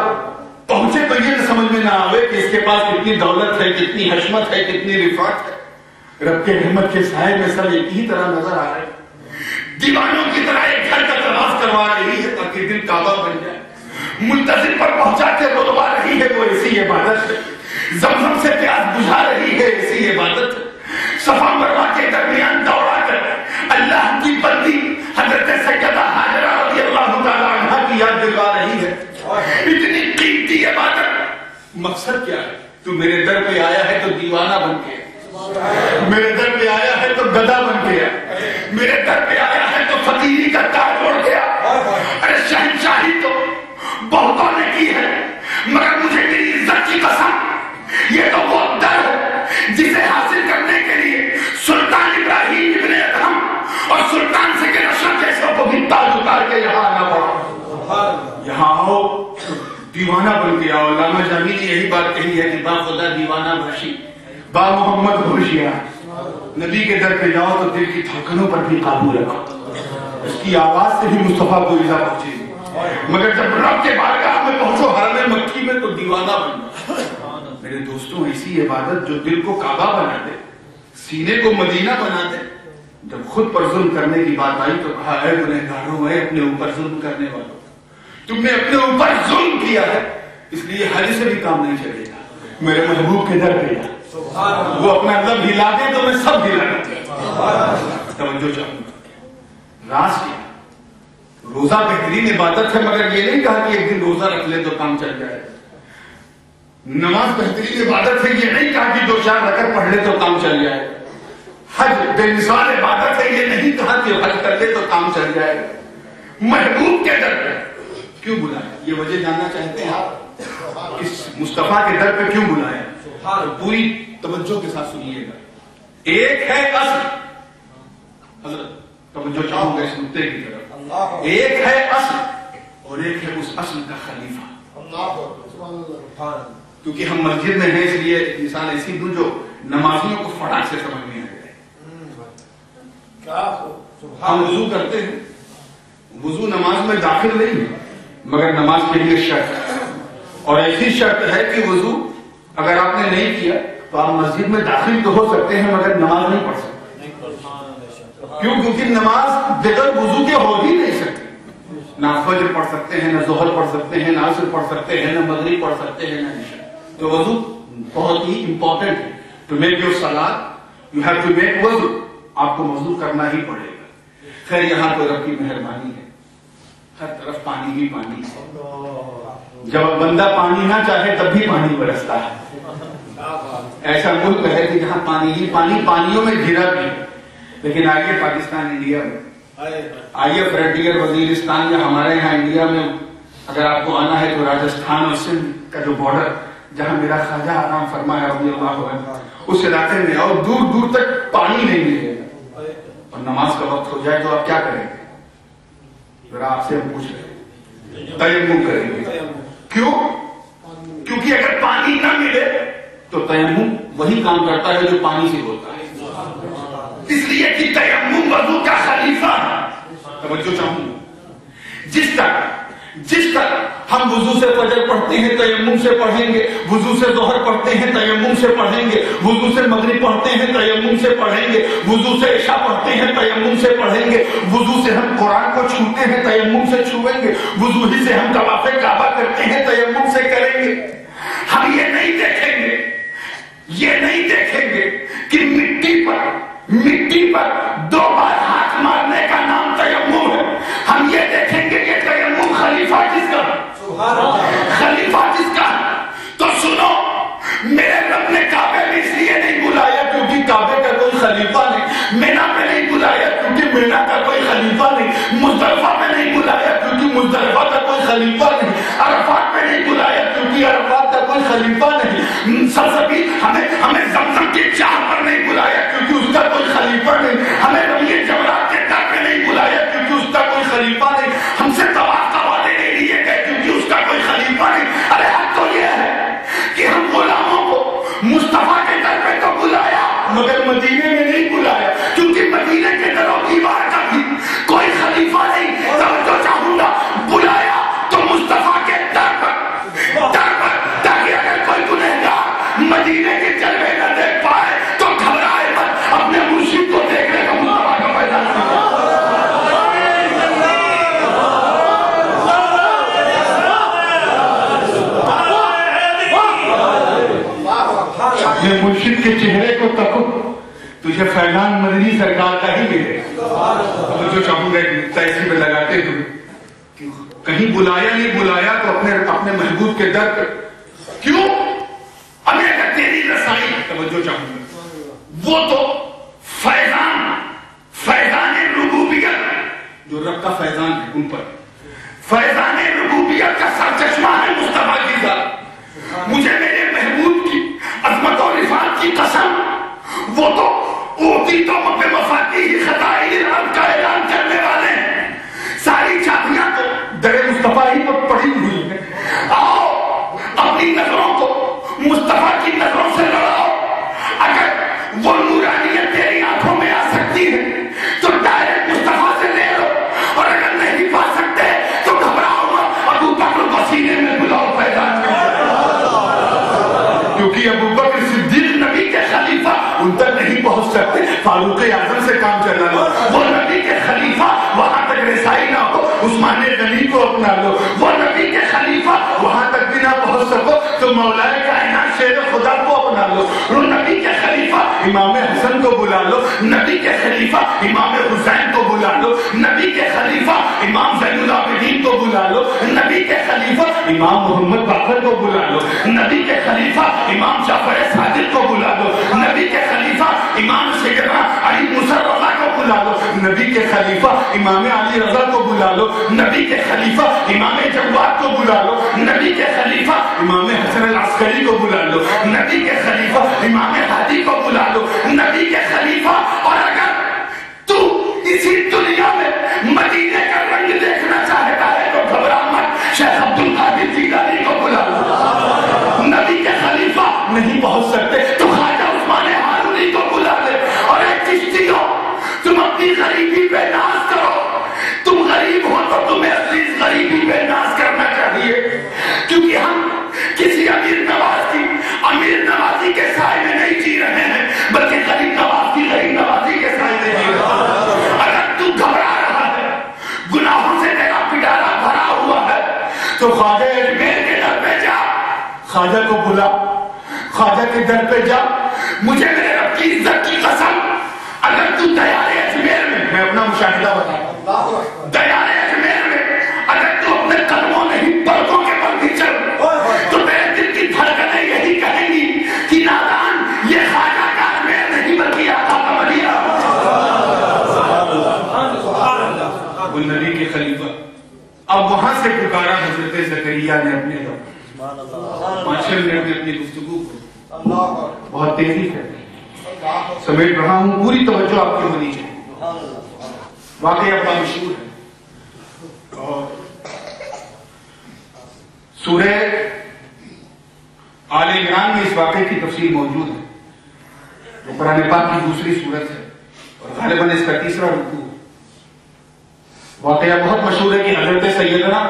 Speaker 3: پہنچے تو یہ سمجھ میں نہ آوے کہ اس کے پاس کتنی دولت ہے، کتنی حشمت ہے، کتنی رفعت ہے، رب کے رحمت کے سائے میں سب ایک ہی طرح نظر آ رہے ہیں، دیوانوں کی طرح ایک گھر کا طواف کروا رہی ہے تاکہ دل کعبہ بن جائے، منتظر پر پہنچا کے رولا رہی ہے، وہ ایسی عبادت ہے، زمزم سے پیاس بجھا رہی ہے، ایسی عبادت ہے، صفا مروہ کے درمیان دوڑا کر اللہ کی بندی حضرت سیدہ ہاجرہ رضی اللہ تعالی عنہا کی یاد دلوا رہی ہے۔ اتنی قیمتی عبادت، مقصد کیا ہے؟ تو میرے در پہ آیا ہے تو دیوانہ بن گیا، میرے در پہ آیا ہے تو گدھا بن گیا، میرے در پہ آیا ہے تو فقیری کا تاج اڑ گیا۔ ارے شہنشاہی تو بہتوں نے کی ہے، مگر مجھے میری عزت کی قسم، یہ تو وہ در ہے جسے حاصل کرنے کے لیے سلطان ابراہیم ابن ادہم اور سلطان سکر اشرف جیسوں کو بھی تاج اتار کے یہاں آنا پڑا۔ یہاں آؤ دیوانہ بن کے آؤ۔ علامہ جامی نے یہی بات کہی ہے کہ با خدا دیوانہ باشی، با محمد ہوشیار، نبی کے در پہ جاؤ تو دل کی دھڑکنوں پر بھی قابو رکھو، اس کی آواز سے بھی مصطفیٰ کو ایذا پہنچے گی، مگر جب رب کے بارگاہ میں پہنچو حرم مکی میں تو دیوانہ بن جاؤ۔ میرے دوستوں، ایسی عبادت جو دل کو کعبہ بنا دے، سینے کو مدینہ بنا دے۔ جب خود پر ظلم کرنے کی بات آئی تو کہا، اے گنہگاروں، اے اپنے اوپر ظلم کرنے والوں، تم نے اپنے اوپر ظلم کیا ہے، اس لیے حج سے بھی کام نہیں چلے گا، میرے محبوب کے در پہ جا، وہ اپنا لب ہلا دے تو میں سب ہلا دوں۔ توجہ چاہوں گا، راز کیا؟ روزہ بہترین عبادت ہے، مگر یہ نہیں کہا کہ ایک دن روزہ رکھ لے تو کام چل جائے۔ نماز بہترین عبادت ہے، یہ نہیں کہا کہ 2-4 رکعت پڑھ لے تو کام چل جائے۔ حج بے مثال عبادت ہے، یہ نہیں کہا کہ حج کر لے تو کام چل جائے۔ محبوب کے در پہ کیوں بلایا؟ یہ وجہ جاننا چاہتے ہیں آپ، اس مصطفیٰ کے در پہ کیوں بلایا؟ پوری توجہ کے ساتھ سنیے گا۔ ایک ہے اصل، حضرت توجہ چاہوں گا اس نقطے کی طرف، ایک ہے اصل اور ایک ہے اس اصل کا خلیفہ۔ کیونکہ ہم مسجد میں ہیں اس لیے مثال ایسی دوں جو نمازیوں کو فٹاک سے سمجھ میں آ جائے۔ ہم وضو کرتے ہیں، وضو نماز میں داخل نہیں ہے، مگر نماز کے لیے شرط ہے، اور ایسی شرط ہے کہ وضو اگر آپ نے نہیں کیا تو آپ مسجد میں داخل تو ہو سکتے ہیں مگر نماز نہیں پڑھ سکتے۔ کیوں؟ کیونکہ نماز بغیر وضو کے ہو ہی نہیں سکتی۔ نہ فجر پڑھ سکتے ہیں، نہ ظہر پڑھ سکتے ہیں، نہ عصر پڑھ سکتے ہیں، نہ مغرب پڑھ سکتے ہیں، نہ عشاء۔ تو وضو بہت ہی امپورٹنٹ ہے۔ ٹو میک یور صلاۃ یو ہیو ٹو میک وضو، آپ کو وضو کرنا ہی پڑے گا۔ خیر یہاں تو رب کی مہربانی ہے، ہر طرف پانی ہی پانی ہے۔ جب بندہ پانی نہ چاہے تب بھی پانی برستا ہے۔ ایسا ملک ہے کہ جہاں پانی ہی پانی، پانیوں میں گھرا بھی۔ لیکن آئیے پاکستان انڈیا میں، آئیے فرنٹیئر وزیرستان یا ہمارے یہاں انڈیا میں اگر آپ کو آنا ہے تو راجستھان اور سندھ کا جو بارڈر جہاں میرا خواجہ آرام فرما ہے رضی اللہ عنہ، اس علاقے میں اور دور دور تک پانی نہیں ملے گا، اور نماز کا وقت ہو جائے تو آپ کیا کریں گے؟ ذرا آپ سے ہم پوچھ رہے ہیں، تیمم کریں گے۔ کیوں؟ کیونکہ اگر پانی نہ ملے تو تیمم وہی کام کرتا ہے جو پانی سے ہوتا ہے، اس لیے کہ تیمم وضو کا خلیفہ ہے۔ توجہ چاہوں گا، جس طرح ہم وضو سے فجر پڑھتے ہیں تیمم سے پڑھیں گے، وضو سے ظہر پڑھتے ہیں تیمم سے پڑھیں گے، وضو سے مغرب پڑھتے ہیں تیمم سے پڑھیں گے، وضو سے عشاء پڑھتے ہیں تیمم سے پڑھیں گے، وضو سے ہم قرآن کو چھوتے ہیں تیمم سے چھوئیں گے، وضو ہی سے ہم طواف کعبہ کرتے ہیں تیمم سے کریں گے۔ ہم یہ نہیں دیکھیں گے کہ مٹی پر 2 بار ہاتھ مارنے کا نام تیمم ہے۔ ہم یہ دیکھیں گے کہ تیمم خلیفہ کس کا تو سنو، میرے رب نے کعبے میں اس لیے نہیں بلایا کیونکہ کعبے کا کوئی خلیفہ نہیں، مینا پہ نہیں بلایا کیونکہ مینا کا کوئی خلیفہ نہیں، مزدلفہ پہ نہیں بلایا کیونکہ مزدلفہ کا کوئی خلیفہ نہیں، عرفات پہ نہیں بلایا کیونکہ عرفات کا کوئی خلیفہ نہیں، سرزمین ہمیں زمزم کی چاہ پر نہیں بلایا کیونکہ اس کا کوئی خلیفہ نہیں، ہمیں رمیے جمرات کے در پہ نہیں بلایا کیونکہ اس کا کوئی خلیفہ نہیں، ہم سے طواف کا وعدے نہیں لیے گئے کیونکہ اس کا کوئی خلیفہ نہیں۔ ارے حق تو یہ ہے کہ ہم غلاموں کو مصطفیٰ کے در پہ تو بلایا مگر مدینے میں نہیں بلایا، کیونکہ مدینے کے در و دیوار کا بھی کوئی خلیفہ نہیں۔ توجہ چاہوں گا، بلایا تو مصطفیٰ کے در پر تاکہ اگر کوئی گنہگار مدینے کے جلوے نہ دیکھ پائے تو گھبرائے مت، اپنے مرشد کو دیکھنے کا مصطفیٰ کا پیدا اپنے مرشد کے چہرے کو تکو، تجھے فیضان مدنی سرکار کا ہی ملے۔ جو چاہوں گا تیسی پہ لگاتے ہوئے کہیں بلایا نہیں بلایا تو اپنے محبوب کے در پر کیوں؟ ابھی اگر تیری رسائی توجہ چاہوں گا، وہ تو فیضان ربوبیت جو رب کا فیضان ہے ان پر، فیضان ربوبیت کا سرچشمہ ہے مصطفیٰ کی ذات۔ مجھے میرے محبوب کی عظمت و رفعت کی قسم، وہ تو اوتی تو مفاتیح خزائن الارض کا اعلان کرنے والے ہیں، ساری چابیاں تو در مصطفیٰ ہی پر پڑی ہوئی ہیں۔ آؤ اپنی نظروں کو مصطفیٰ کی نظروں سے لڑاؤ، اگر وہ نورانیت تیری آنکھوں میں آ سکتی ہے تو ڈائریکٹ مصطفیٰ سے لے لو، اور اگر نہیں پا سکتے تو گھبراؤ مت، ابو بکر کو سینے میں بلاؤ فیضان میں، کیونکہ ابو بکر صدیق نبی کے خلیفہ ان تک نہیں پہنچ سکتے، فاروق اعظم سے کام چلانا، وہ نبی کو اپنا لو. وہ نبی کے خلیفہ وہاں تک بھی نہ پہنچ سکو تو مولا کائنات شیر خدا کو اپنا لو. وہ نبی کے خلیفہ امام حسن کو بلا لو, نبی کے خلیفہ امام حسین کو بلا لو, نبی کے خلیفہ امام زین العابدین کو بلا لو, نبی کے خلیفہ امام محمد باقر کو بلا لو, نبی کے خلیفہ امام جعفر صادق کو بلا لو, نبی کے خلیفہ امام سیدنا علی موسیٰ رضا کو بلا لو, نبی کے خلیفہ امام علی رضا کو بلا لو, نبی کے خلیفہ امام جواد کو بلا لو, نبی کے خلیفہ امام حسن العسکری کو بلا لو, نبی کے خلیفہ امام ہادی کو بلا لو, نبی کے خلیفہ. اور اگر تو اسی دنیا میں مدینے کا رنگ دیکھنا چاہتا ہے تو گھبرا مت, شیخ عبد القادر جیلانی کو بلا لو. نبی کے خلیفہ نہیں پہنچ سکتے تو خواجہ عثمان ہارونی کو بلا لے. اور ایک چشتی ہو, تم اپنی غریبی پہ ناز کرو, تم غریب ہو تو تمہیں اپنی غریبی پہ ناز کرنا چاہیے, کیونکہ ہم کسی امیر نوازی کے سائے میں نہیں جی رہے ہیں, بلکہ غریب نوازی کے سائے میں جی رہے ہیں. اگر تو گھبرا رہا ہے, گناہوں سے تیرا پٹارا بھرا ہوا ہے, تو خواجہ اجمیر کے در پہ جا, خواجہ کو بلا, خواجہ کے در پہ جا. مجھے میرے رب کی عزت کی قسم, اگر تو دیار اجمیر میں اپنا مشاہدہ بتا, دیار اجمیر میں اگر تو اپنے قدموں نہیں پردوں کے پر بھی چل, تو میرے دل کی دھڑکنیں یہی کہیں گی کہ نادان, یہ خواجہ کا اجمیر نہیں بلکہ آقا کا مدینہ. وہ نبی کے خلیفہ. اب وہاں سے پکارا حضرت زکریا نے اپنے رب, معاشر نے اپنی گفتگو کو بہت تیزی سے سمیٹ رہا ہوں, پوری توجہ آپ کی ہونی چاہیے. واقعی اپنا مشہور ہے اور سورہ آل عمران میں اس واقعے کی تفصیل موجود ہے, جو قرآن پاک کی دوسری سورت ہے اور غالباً اس کا تیسرا رکوع ہے. واقعہ بہت مشہور ہے کہ حضرت سیدنا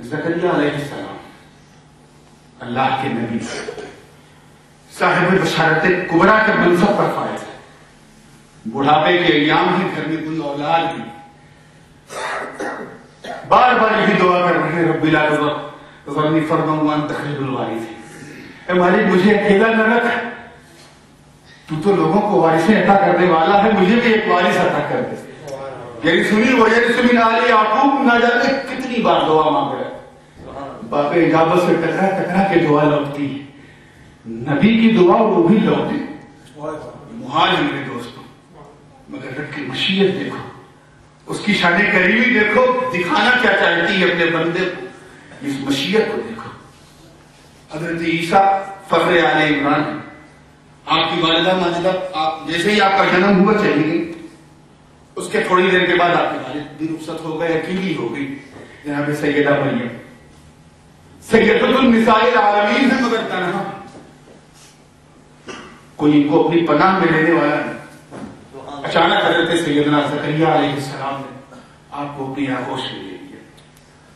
Speaker 3: زکریا علیہ السلام اللہ کے نبی صاحب بشارت کبریٰ کے منصب پر فائز ہے. بڑھاپے کے ایام ہی گھر میں کوئی اولاد بھی بار بار یہی دعا کر رہے ہیں, رب لا تذرنی فردا وانت خیر الوارثین, اے مالک مجھے اکیلا نہ رکھ, تو لوگوں کو وارثیں عطا کرنے والا ہے, مجھے بھی ایک وارث عطا کر دے. یعنی سنی وہ من آل یعقوب, نہ جانے کتنی بار دعا مانگ رہے, باپ اجابت سے ٹکرا کے دعا لوٹتی ہے. نبی کی دعا وہ بھی لوٹتی. محال ہے میرے دوستوں, مگر رب کی مشیت دیکھو, اس کی شان کریمی دیکھو, دکھانا کیا چاہتی ہے اپنے بندے کو, اس مشیت کو دیکھو. حضرت عیسیٰ فخر آل عمران, آپ کی والدہ ماجدہ جیسے ہی آپ کا جنم ہوا چلی گئی, اس کے تھوڑی دیر کے بعد آپ کے والد بھی رخصت ہو گئے, اکیلی ہو گئی. جناب سیدہ مریم سیدۃ النساء العالمین ہے, مگر تنہا, کوئی ان کو اپنی پناہ میں لینے والا نہیں. اچانک حضرت سیدنا زکریا علیہ السلام نے آپ کو اپنی آغوش میں لے لیا,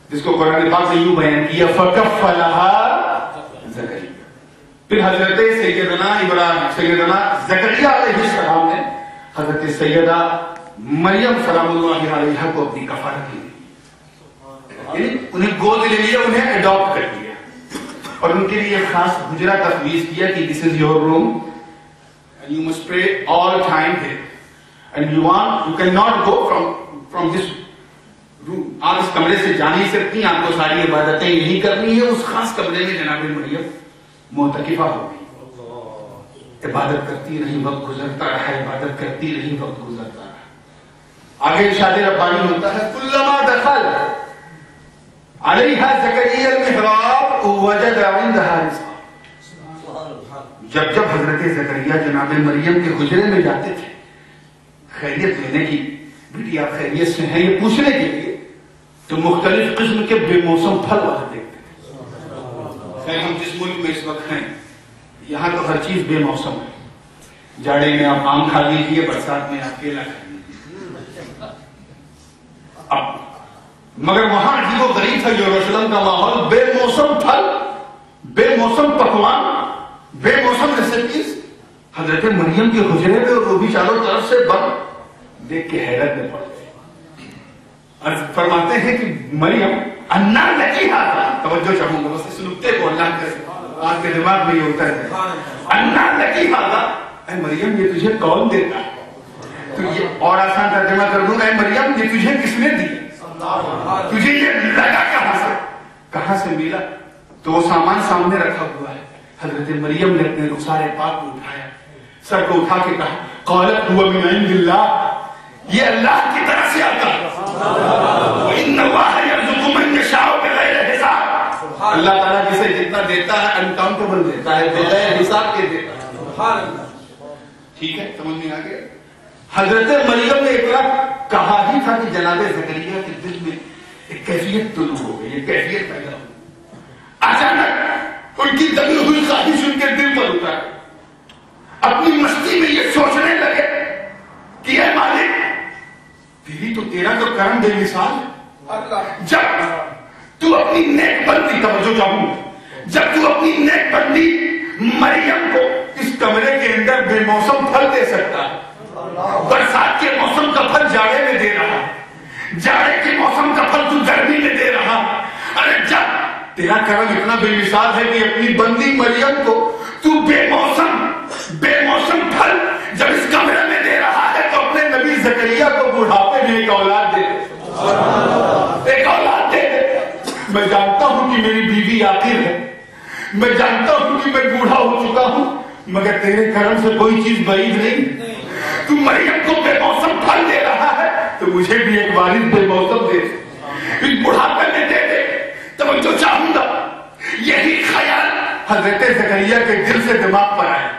Speaker 3: جس کو قرآن پاک نے یوں بیان کیا فَكَفَّلَهَا زکریا. پھر حضرت سیدنا زکریا علیہ السلام نے حضرت سیدہ مریم سلام اللہ علیہا کو اپنی کفالت لی, یعنی انہیں گود لے لیا, انہیں اڈاپٹ کر لیا, اور ان کے لیے خاص حجرہ تفویض کیا کہ this is your room and you must pray all time here and you cannot go from this room. آپ اس کمرے سے جا نہیں سکتی, آپ کو ساری عبادتیں یہی کرنی ہے. اس خاص کمرے میں جناب مریم معتکفہ ہو گئی, عبادت کرتی رہی, وقت گزرتا رہا, عبادت کرتی رہی, وقت گزرتا رہا. آگے ارشاد ربانی ہوتا ہے کلما دخل علیہا زکریا المحراب وجد عندها رزقا. جب جب حضرت زکریا جناب مریم کے حجرے میں جاتے تھے خیریت لینے کی, بیٹی آپ خیریت سے ہیں, یہ پوچھنے کے لیے, تو مختلف قسم کے بے موسم پھل وہاں دیکھتے تھے. خیر ہم جس ملک میں اس وقت ہیں یہاں تو ہر چیز بے موسم ہے. جاڑے میں آپ آم کھا لیجیے, برسات میں آپ کیلا کھا لیجیے. اب مگر وہاں عجیب و غریب تھا یروشلم کا ماحول, بے موسم پھل, بے موسم پکوان, بے موسم ریسیپیز. حضرت مریم کے حجرے میں, اور وہ بھی چاروں طرف سے بند, دیکھ کے حیرت میں پڑ گئے. فرماتے ہیں کہ مریم انا لکی ہذا، توجہ چاہوں گا بس اس نقطے کو اللہ کے آپ کے دماغ میں یہ اتر ہے. انا لکی ہذا، اے مریم یہ تجھے کون دیتا ہے؟ تو یہ اور آسان ترجمہ کر دوں گا، اے مریم یہ تجھے کس نے دی؟ تجھے یہ لگا کہاں سے ملا؟ تو وہ سامان سامنے رکھا ہوا ہے. حضرت مریم نے اپنے رخسار پاک کو اٹھایا، سر کو اٹھا کے کہا قالت هو من عند اللہ، یہ اللہ کی طرف سے آتا ہے. وَإِنَّ اللَّهَ يَرْزُقُ مَن يَشَاءُ بِغَيْرِ حِسَابٍ، اللہ تعالیٰ جسے جتنا دیتا ہے انکاؤنٹیبل دیتا ہے، بغیر حساب کے دیتا ہے. ٹھیک ہے، سمجھ میں آ گیا؟ حضرت مریم نے اتنا کہا ہی تھا کہ جناب زکریا کے دل میں ایک کیفیت طلوع ہو گئی، ایک کیفیت پیدا ہو. اچانک ان کی دبی ہوئی خواہش ان کے دل پر اتر، اپنی مستی میں یہ سوچنے لگے کہ اے مالک تیرا تو کرم بے مثال ہے. جب تو اپنی نیک بندی، توجہ چاہوں، جب تو اپنی نیک بندی مریم کو اس کمرے کے اندر بے موسم پھل دے سکتا ہے، برسات کے موسم کا پھل جاڑے میں دے رہا، جاڑے کے موسم کا پھل تو گرمی میں دے رہا، ارے جب تیرا کرم اتنا بے مثال ہے کہ اپنی بندی مریم کو تو بے موسم پھل جب اس کمرے میں دے رہا ہے تو اپنے نبی زکریا کو بڑھاپے میں ایک اولاد دے دے. میں جانتا ہوں کہ میری بیوی عاقل ہے، میں جانتا ہوں کہ میں بوڑھا ہو چکا ہوں، مگر تیرے کرم سے کوئی چیز بعید نہیں. تو مریم کو بے موسم پھل دے رہا ہے تو مجھے بھی ایک وارث بے موسم دے، اس بڑھاپے میں دے دے. توجہ چاہوں گا، یہی خیال حضرت زکریا کے دل سے دماغ پر آیا،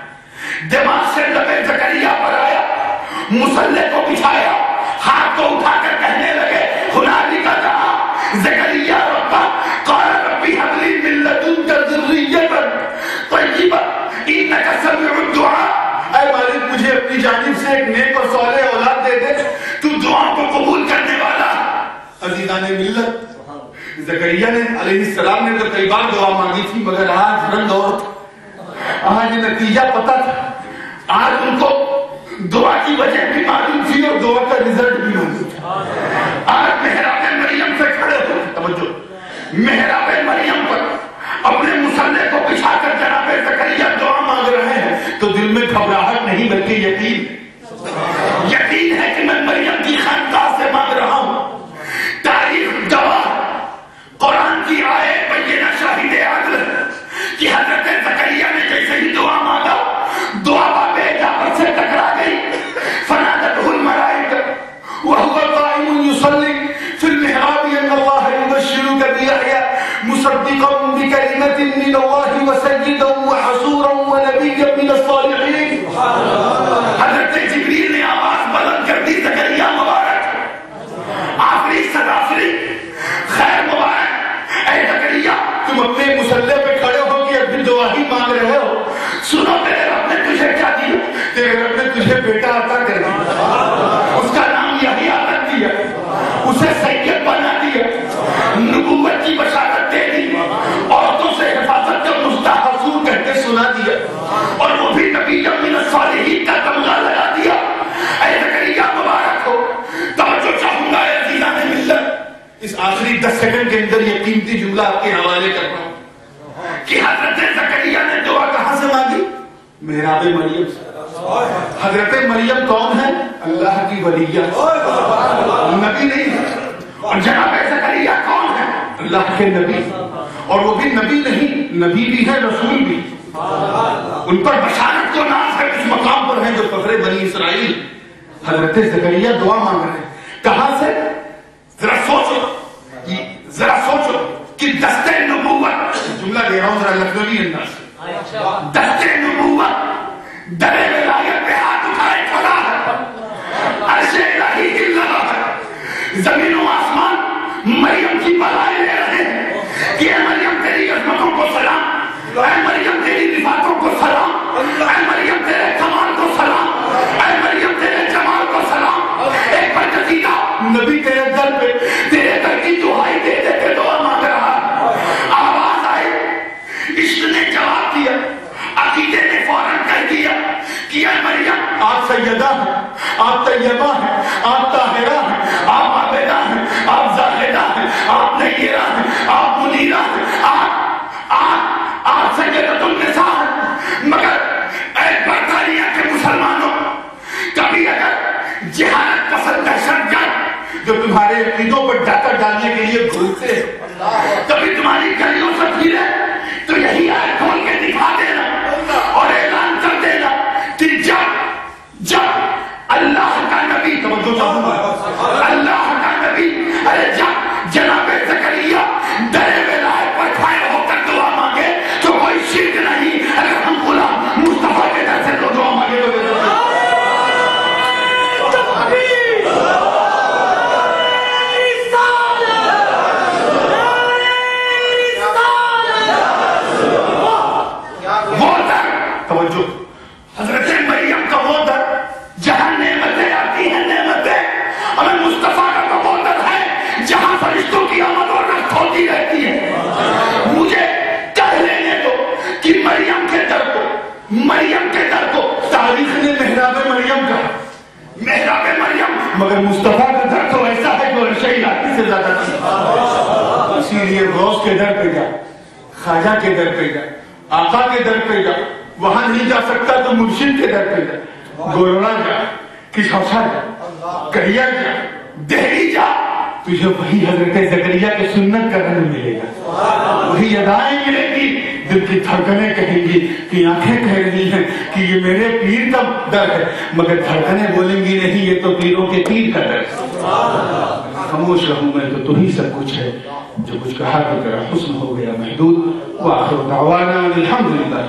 Speaker 3: دماغ سے لبے زکریا پر آیا، مصلے کو بچھایا، ہاتھ کو اٹھا کر کہنے لگے ہنالک دعا زکریا ربہ قال ربی ہب لی من لدنک ذریۃ طیبہ انک سمیع الدعاء. اے مالک مجھے اپنی جانب سے ایک نیک اور صالح اولاد دے دے، تو دعا کو قبول کرنے والا. عزیزان ملت، زکریا نے علیہ السلام نے تو کئی بار دعا مانگی تھی، مگر آج رنگ اور آج نتیجہ پتا تھا. آج ان کو دعا کی وجہ بھی معلوم تھی اور دعا کا رزلٹ بھی معلوم تھا. آج محراب مریم سے کھڑے ہو، توجہ، محراب مریم پر اپنے مصلے کو بچھا کر جناب زکریا دعا مانگ رہے ہیں تو دل میں گھبراہٹ نہیں بلکہ یقین ہے کہ میں مریم کی خانقاہ سے مانگ رہا ہوں. تاریخ گواہ، قرآن کی آیت بینہ شاہد عدل کہ حضرت زکریا نے جیسے ہی دعا مانگا، دعا باب اجابت سے ٹکرا گئی. فنادته الملائکہ وهو قائم یصلی فی المحراب ان اللہ یبشرک بیحییٰ مصدقا بکلمۃ من اللہ وسیدا وحصورا ونبیا من الصالحین. حضرت جبریل نے آواز بلند کر دی، زکریا مبارک، آخری صدافری خیر مبارک. اے زکریا تم اپنے مسلح پہ کھڑے ہو کہ ابھی دعا ہی مانگ رہے ہو، سنو تیرے رب نے تجھے کیا دیا. تیرے رب نے تجھے بیٹا عطا کر دیا، اس کا نام یحییٰ رکھ دیا، اسے سید بنا دیا، نبوت کی بشارت دے دی، عورتوں سے حفاظت کا مستحصور کہہ کے سنا دیا، اور وہ بھی نبی من الصالحین کا تمغہ لگا دیا. اے زکریا مبارک ہو. توجہ چاہوں گا عزیزان ملت، اس آخری 10 سیکنڈ کے اندر یہ قیمتی جملہ آپ کے حوالے کر رہا ہوں کہ حضرت زکریا نے دعا کہاں سے مانگی؟ محراب مریم سے. حضرت مریم کون ہے؟ اللہ کی ولیہ، نبی نہیں. اور جناب زکریا کون ہے؟ اللہ کے نبی، اور وہ بھی نبی نہیں، نبی بھی ہے رسول بھی. ان پر بشارت کو ناز ہے، اس مقام پر ہے جو فخر بنی اسرائیل. حضرت زکریا دعا مانگ رہے ہیں، کہاں سے؟ ذرا سوچو کہ دستے نبوت، جملہ دے رہا ہوں ذرا لفظی انداز سے، دستے نبوت درے ولایت پہ ہاتھ اٹھائے کھڑا ہے، عرش الہی ہل رہا ہے، زمین و آسمان مریم کی بلائیں لے رہے ہیں کہ اے مریم تیری عظمتوں کو سلام، اے مریم تیری رفاتوں کو سلام، اے مریم تیرے کمال کو سلام، اے مریم تیرے جمال کو سلام. ایک برگزیدہ نبی تیرے در پہ تیرے در کی دعائی دے دے کے دعا مانگ رہا ہے. آواز آئی، عشق نے جواب دیا، عقیدے نے فوراً کہہ دیا کہ اے مریم آپ سیدہ ہیں، آپ طیبہ ہیں، آپ طاہرہ ہیں، آپ عابدہ ہیں، آپ ڈالنے کے لیے بھولتے ہیں. کبھی تمہاری گلیوں سے پھرے تو یہی آیت کھول کے دکھا دینا اور اعلان کر دینا کہ جب اللہ کا نبی، توجہ چاہوں اللہ کا نبی، ارے جب جناب زکریا ڈرے ہوئے لائق پر کھڑے ہو کر دعا مانگے تو کوئی شرک نہیں. اگر ہم غلام مصطفیٰ کے در سے تو دعا مانگے تو حضرت مریم کا وہ در جہاں نعمتیں آتی ہیں، نعمتیں، اور مصطفیٰ کا تو وہ در ہے جہاں فرشتوں کی آمد اور رفت ہوتی رہتی ہے. مجھے کہہ لینے دو کہ مریم کے در کو تاریخ نے محراب مریم کہا، محراب مریم، مگر مصطفیٰ کا در تو ایسا ہے جو عرشی لاتی سے زیادہ نہیں. اسی لیے غوث کے در پہ جا، خواجہ کے در پہ جا، آقا کے در پہ جا، وہاں نہیں جا سکتا تو مرشد کے در پہ جا، گورنا جا، کشوچا جا، کہیا جا، دہلی جا، تجھے وہی حضرت زکریا کے سنت کا رنگ ملے گا، وہی ادائیں ملے گی، دل کی دھڑکنیں کہیں گی کہ آنکھیں کہہ رہی ہیں کہ یہ میرے پیر کا در ہے، مگر دھڑکنیں بولیں گی نہیں یہ تو پیروں کے پیر کا در ہے. خاموش رہوں میں تو ہی سب کچھ ہے. جو کچھ کہا تو تیرا حسن ہو گیا محدود. وآخر دعوانا الحمدللہ.